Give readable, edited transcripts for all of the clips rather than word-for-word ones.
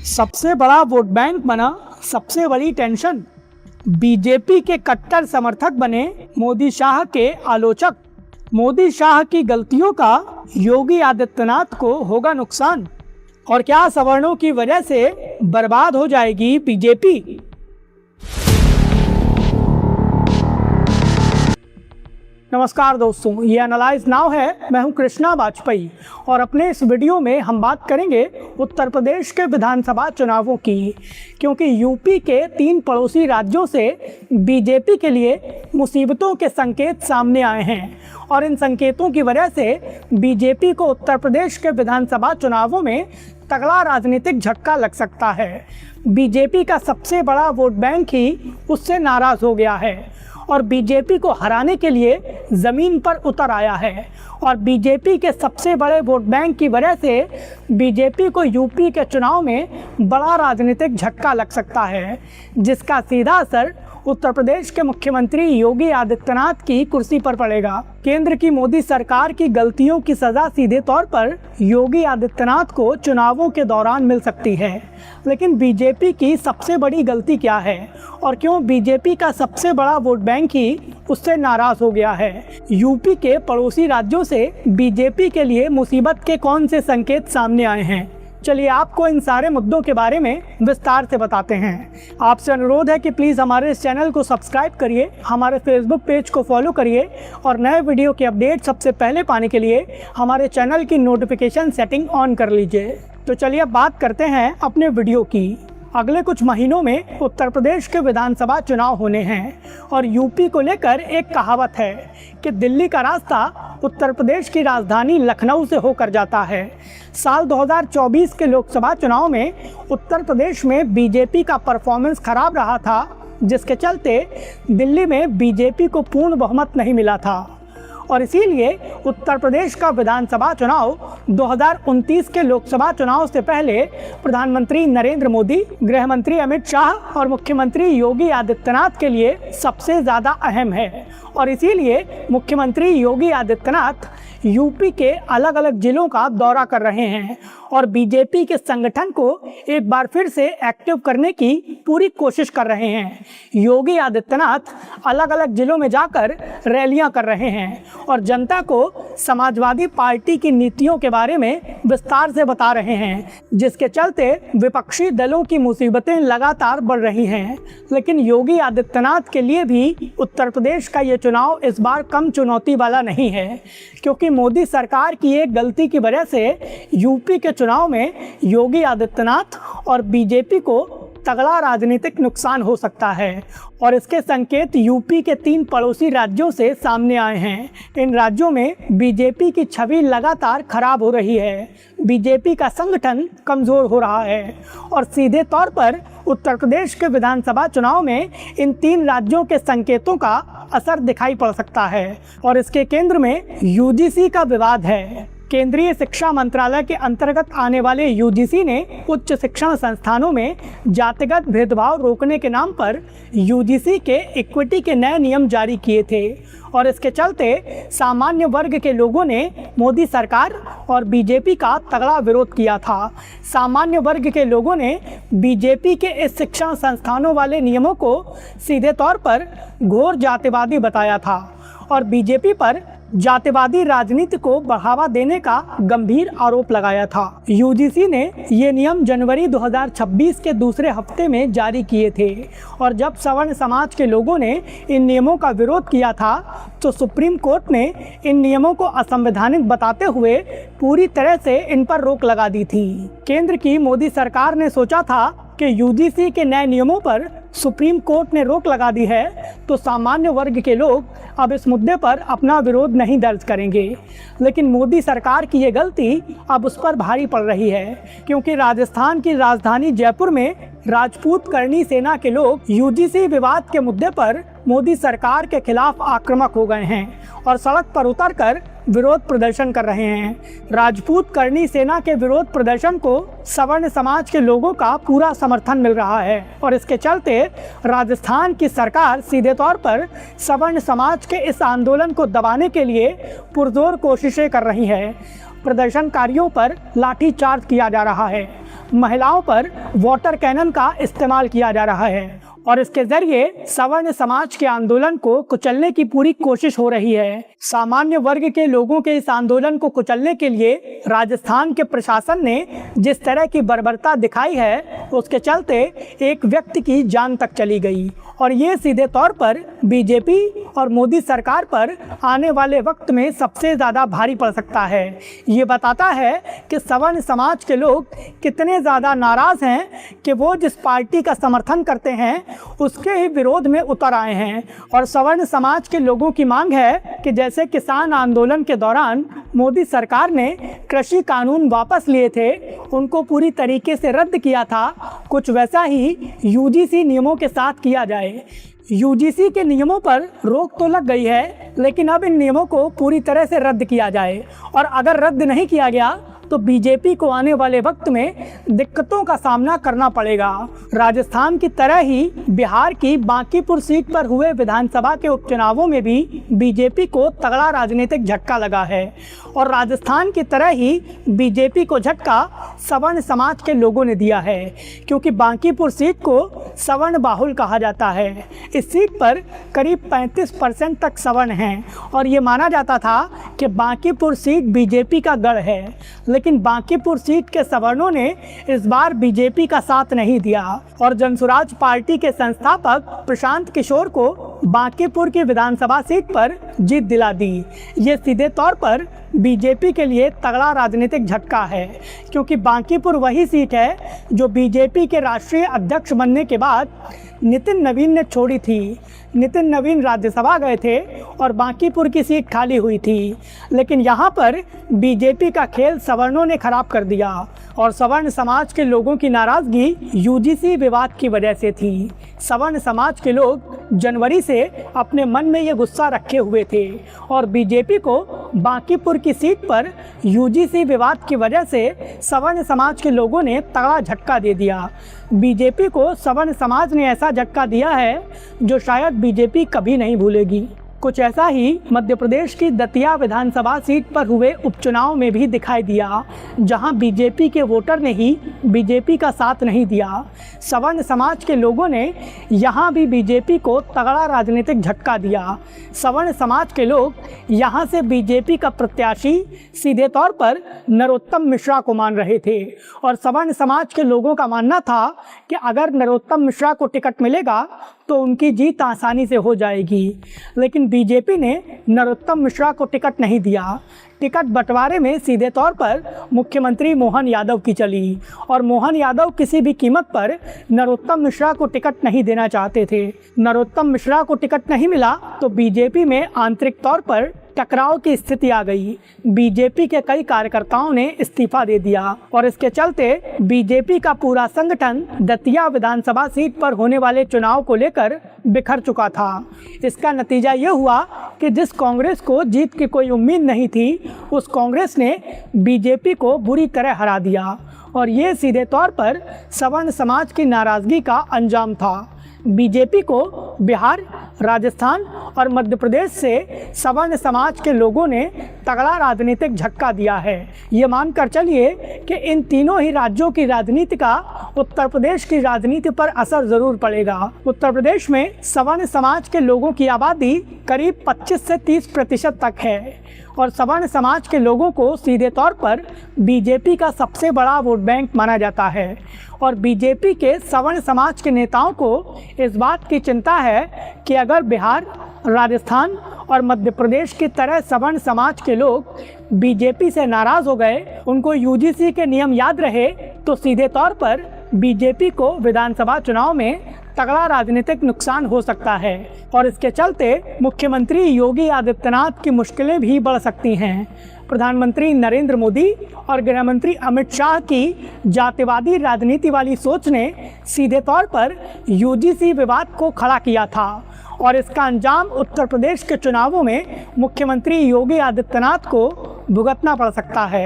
सबसे बड़ा vote bank बना सबसे बड़ी टेंशन। बीजेपी के कट्टर समर्थक बने मोदी शाह के आलोचक। मोदी शाह की गलतियों का योगी आदित्यनाथ को होगा नुकसान। और क्या सवर्णों की वजह से बर्बाद हो जाएगी बीजेपी। नमस्कार दोस्तों, ये एनालाइज नाउ है। मैं हूं कृष्णा वाजपेयी और अपने इस वीडियो में हम बात करेंगे उत्तर प्रदेश के विधानसभा चुनावों की, क्योंकि यूपी के 3 पड़ोसी राज्यों से बीजेपी के लिए मुसीबतों के संकेत सामने आए हैं और इन संकेतों की वजह से बीजेपी को उत्तर प्रदेश के विधानसभा चुनावों में तगड़ा राजनीतिक झटका लग सकता है। बीजेपी का सबसे बड़ा वोट बैंक ही उससे नाराज हो गया है और बीजेपी को हराने के लिए ज़मीन पर उतर आया है। और बीजेपी के सबसे बड़े वोट बैंक की वजह से बीजेपी को यूपी के चुनाव में बड़ा राजनीतिक झटका लग सकता है, जिसका सीधा असर उत्तर प्रदेश के मुख्यमंत्री योगी आदित्यनाथ की कुर्सी पर पड़ेगा। केंद्र की मोदी सरकार की गलतियों की सज़ा सीधे तौर पर योगी आदित्यनाथ को चुनावों के दौरान मिल सकती है, लेकिन बीजेपी की सबसे बड़ी गलती क्या है और क्यों बीजेपी का सबसे बड़ा वोट बैंक ही उससे नाराज हो गया है। यूपी के पड़ोसी राज्यों से बीजेपी के लिए मुसीबत के कौन से संकेत सामने आए हैं, चलिए आपको इन सारे मुद्दों के बारे में विस्तार से बताते हैं। आपसे अनुरोध है कि प्लीज़ हमारे इस चैनल को सब्सक्राइब करिए, हमारे फेसबुक पेज को फॉलो करिए और नए वीडियो के अपडेट सबसे पहले पाने के लिए हमारे चैनल की नोटिफिकेशन सेटिंग ऑन कर लीजिए। तो चलिए अब बात करते हैं अपने वीडियो की। अगले कुछ महीनों में उत्तर प्रदेश के विधानसभा चुनाव होने हैं और यूपी को लेकर एक कहावत है कि दिल्ली का रास्ता उत्तर प्रदेश की राजधानी लखनऊ से होकर जाता है। साल 2024 के लोकसभा चुनाव में उत्तर प्रदेश में बीजेपी का परफॉर्मेंस खराब रहा था, जिसके चलते दिल्ली में बीजेपी को पूर्ण बहुमत नहीं मिला था और इसीलिए उत्तर प्रदेश का विधानसभा चुनाव 2029 के लोकसभा चुनाव से पहले प्रधानमंत्री नरेंद्र मोदी, गृह मंत्री अमित शाह और मुख्यमंत्री योगी आदित्यनाथ के लिए सबसे ज़्यादा अहम है। और इसीलिए मुख्यमंत्री योगी आदित्यनाथ यूपी के अलग अलग जिलों का दौरा कर रहे हैं और बीजेपी के संगठन को एक बार फिर से एक्टिव करने की पूरी कोशिश कर रहे हैं। योगी आदित्यनाथ अलग अलग जिलों में जाकर रैलियां कर रहे हैं और जनता को समाजवादी पार्टी की नीतियों के बारे में विस्तार से बता रहे हैं, जिसके चलते विपक्षी दलों की मुसीबतें लगातार बढ़ रही हैं। लेकिन योगी आदित्यनाथ के लिए भी उत्तर प्रदेश का ये चुनाव इस बार कम चुनौती वाला नहीं है, क्योंकि मोदी सरकार की एक गलती की वजह से यूपी के चुनाव में योगी आदित्यनाथ और बीजेपी को तगड़ा राजनीतिक नुकसान हो सकता है। और इसके संकेत यूपी के 3 पड़ोसी राज्यों से सामने आए हैं। इन राज्यों में बीजेपी की छवि लगातार खराब हो रही है, बीजेपी का संगठन कमज़ोर हो रहा है और सीधे तौर पर उत्तर प्रदेश के विधानसभा चुनाव में इन 3 राज्यों के संकेतों का असर दिखाई पड़ सकता है। और इसके केंद्र में यूजीसी का विवाद है। केंद्रीय शिक्षा मंत्रालय के अंतर्गत आने वाले यूजीसी ने उच्च शिक्षण संस्थानों में जातिगत भेदभाव रोकने के नाम पर यूजीसी के इक्विटी के नए नियम जारी किए थे और इसके चलते सामान्य वर्ग के लोगों ने मोदी सरकार और बीजेपी का तगड़ा विरोध किया था। सामान्य वर्ग के लोगों ने बीजेपी के इस शिक्षण संस्थानों वाले नियमों को सीधे तौर पर घोर जातिवादी बताया था और बीजेपी पर जातिवादी राजनीति को बढ़ावा देने का गंभीर आरोप लगाया था। यूजीसी ने ये नियम जनवरी 2026 के दूसरे हफ्ते में जारी किए थे और जब सवर्ण समाज के लोगों ने इन नियमों का विरोध किया था तो सुप्रीम कोर्ट ने इन नियमों को असंवैधानिक बताते हुए पूरी तरह से इन पर रोक लगा दी थी। केंद्र की मोदी सरकार ने सोचा था कि यूजीसी के नए नियमों पर सुप्रीम कोर्ट ने रोक लगा दी है तो सामान्य वर्ग के लोग अब इस मुद्दे पर अपना विरोध नहीं दर्ज करेंगे। लेकिन मोदी सरकार की ये गलती अब उस पर भारी पड़ रही है, क्योंकि राजस्थान की राजधानी जयपुर में राजपूत करनी सेना के लोग यूजीसी विवाद के मुद्दे पर मोदी सरकार के खिलाफ आक्रामक हो गए हैं और सड़क पर उतरकर विरोध प्रदर्शन कर रहे हैं। राजपूत करनी सेना के विरोध प्रदर्शन को सवर्ण समाज के लोगों का पूरा समर्थन मिल रहा है और इसके चलते राजस्थान की सरकार सीधे तौर पर सवर्ण समाज के इस आंदोलन को दबाने के लिए पुरजोर कोशिशें कर रही है। प्रदर्शनकारियों पर लाठीचार्ज किया जा रहा है। महिलाओं पर वाटर कैनन का इस्तेमाल किया जा रहा है और इसके जरिए सवर्ण समाज के आंदोलन को कुचलने की पूरी कोशिश हो रही है। सामान्य वर्ग के लोगों के इस आंदोलन को कुचलने के लिए राजस्थान के प्रशासन ने जिस तरह की बर्बरता दिखाई है, उसके चलते एक व्यक्ति की जान तक चली गई और ये सीधे तौर पर बीजेपी और मोदी सरकार पर आने वाले वक्त में सबसे ज़्यादा भारी पड़ सकता है। ये बताता है कि सवर्ण समाज के लोग कितने ज़्यादा नाराज़ हैं कि वो जिस पार्टी का समर्थन करते हैं उसके ही विरोध में उतर आए हैं। और सवर्ण समाज के लोगों की मांग है कि जैसे किसान आंदोलन के दौरान मोदी सरकार ने कृषि कानून वापस लिए थे, उनको पूरी तरीके से रद्द किया था, कुछ वैसा ही यूजीसी नियमों के साथ किया जाए। यूजीसी के नियमों पर रोक तो लग गई है, लेकिन अब इन नियमों को पूरी तरह से रद्द किया जाए और अगर रद्द नहीं किया गया तो बीजेपी को आने वाले वक्त में दिक्कतों का सामना करना पड़ेगा। राजस्थान की तरह ही बिहार की बांकीपुर सीट पर हुए विधानसभा के उपचुनावों में भी बीजेपी को तगड़ा राजनीतिक झटका लगा है और राजस्थान की तरह ही बीजेपी को झटका सवर्ण समाज के लोगों ने दिया है, क्योंकि बांकीपुर सीट को सवर्ण बाहुल कहा जाता है। इस सीट पर करीब 35% तक सवर्ण हैं और ये माना जाता था कि बांकीपुर सीट बीजेपी का गढ़ है, लेकिन बांकीपुर सीट के सवर्णों ने इस बार बीजेपी का साथ नहीं दिया और जनसुराज पार्टी के संस्थापक प्रशांत किशोर को बांकीपुर की विधानसभा सीट पर जीत दिला दी। ये सीधे तौर पर बीजेपी के लिए तगड़ा राजनीतिक झटका है, क्योंकि बांकीपुर वही सीट है जो बीजेपी के राष्ट्रीय अध्यक्ष बनने के बाद नितिन नवीन ने छोड़ी थी। नितिन नवीन राज्यसभा गए थे और बांकीपुर की सीट खाली हुई थी, लेकिन यहाँ पर बीजेपी का खेल सवर्णों ने खराब कर दिया और सवर्ण समाज के लोगों की नाराज़गी यूजीसी विवाद की वजह से थी। सवर्ण समाज के लोग जनवरी से अपने मन में ये गुस्सा रखे हुए थे और बीजेपी को बांकीपुर की सीट पर यूजीसी विवाद की वजह से सवर्ण समाज के लोगों ने तगड़ा झटका दे दिया। बीजेपी को सवर्ण समाज ने ऐसा झटका दिया है जो शायद बीजेपी कभी नहीं भूलेगी। कुछ ऐसा ही मध्य प्रदेश की दतिया विधानसभा सीट पर हुए उपचुनाव में भी दिखाई दिया, जहां बीजेपी के वोटर ने ही बीजेपी का साथ नहीं दिया। सवर्ण समाज के लोगों ने यहां भी बीजेपी को तगड़ा राजनीतिक झटका दिया। सवर्ण समाज के लोग यहां से बीजेपी का प्रत्याशी सीधे तौर पर नरोत्तम मिश्रा को मान रहे थे और सवर्ण समाज के लोगों का मानना था कि अगर नरोत्तम मिश्रा को टिकट मिलेगा तो उनकी जीत आसानी से हो जाएगी, लेकिन बीजेपी ने नरोत्तम मिश्रा को टिकट नहीं दिया। टिकट बंटवारे में सीधे तौर पर मुख्यमंत्री मोहन यादव की चली और मोहन यादव किसी भी कीमत पर नरोत्तम मिश्रा को टिकट नहीं देना चाहते थे। नरोत्तम मिश्रा को टिकट नहीं मिला तो बीजेपी में आंतरिक तौर पर टकराव की स्थिति आ गई। बीजेपी के कई कार्यकर्ताओं ने इस्तीफा दे दिया और इसके चलते बीजेपी का पूरा संगठन दतिया विधानसभा सीट पर होने वाले चुनाव को लेकर बिखर चुका था। इसका नतीजा ये हुआ कि जिस कांग्रेस को जीत की कोई उम्मीद नहीं थी, उस कांग्रेस ने बीजेपी को बुरी तरह हरा दिया और ये सीधे तौर पर सवर्ण समाज की नाराज़गी का अंजाम था। बीजेपी को बिहार, राजस्थान और मध्य प्रदेश से सवर्ण समाज के लोगों ने तगड़ा राजनीतिक झटका दिया है। ये मानकर चलिए कि इन तीनों ही राज्यों की राजनीति का उत्तर प्रदेश की राजनीति पर असर ज़रूर पड़ेगा। उत्तर प्रदेश में सवर्ण समाज के लोगों की आबादी करीब 25 से 30% तक है और सवर्ण समाज के लोगों को सीधे तौर पर बीजेपी का सबसे बड़ा वोट बैंक माना जाता है और बीजेपी के सवर्ण समाज के नेताओं को इस बात की चिंता है कि अगर बिहार, राजस्थान और मध्य प्रदेश की तरह सवर्ण समाज के लोग बीजेपी से नाराज़ हो गए, उनको यूजीसी के नियम याद रहे, तो सीधे तौर पर बीजेपी को विधानसभा चुनाव में तगड़ा राजनीतिक नुकसान हो सकता है और इसके चलते मुख्यमंत्री योगी आदित्यनाथ की मुश्किलें भी बढ़ सकती हैं। प्रधानमंत्री नरेंद्र मोदी और गृह मंत्री अमित शाह की जातिवादी राजनीति वाली सोच ने सीधे तौर पर यूजीसी विवाद को खड़ा किया था और इसका अंजाम उत्तर प्रदेश के चुनावों में मुख्यमंत्री योगी आदित्यनाथ को भुगतना पड़ सकता है।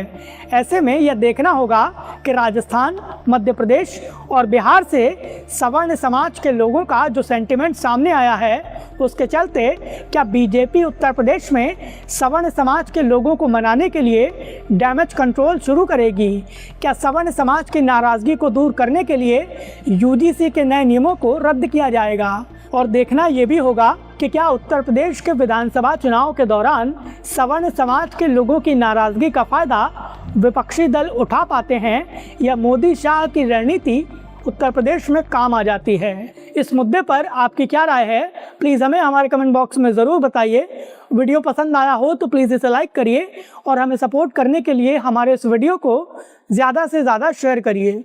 ऐसे में यह देखना होगा कि राजस्थान, मध्य प्रदेश और बिहार से सवर्ण समाज के लोगों का जो सेंटिमेंट सामने आया है, उसके चलते क्या बीजेपी उत्तर प्रदेश में सवर्ण समाज के लोगों को मनाने के लिए डैमेज कंट्रोल शुरू करेगी? क्या सवर्ण समाज की नाराज़गी को दूर करने के लिए यूजीसी के नए नियमों को रद्द किया जाएगा? और देखना ये भी होगा कि क्या उत्तर प्रदेश के विधानसभा चुनाव के दौरान सवर्ण समाज के लोगों की नाराज़गी का फ़ायदा विपक्षी दल उठा पाते हैं या मोदी शाह की रणनीति उत्तर प्रदेश में काम आ जाती है? इस मुद्दे पर आपकी क्या राय है, प्लीज़ हमें हमारे कमेंट बॉक्स में ज़रूर बताइए। वीडियो पसंद आया हो तो प्लीज़ इसे लाइक करिए और हमें सपोर्ट करने के लिए हमारे इस वीडियो को ज़्यादा से ज़्यादा शेयर करिए।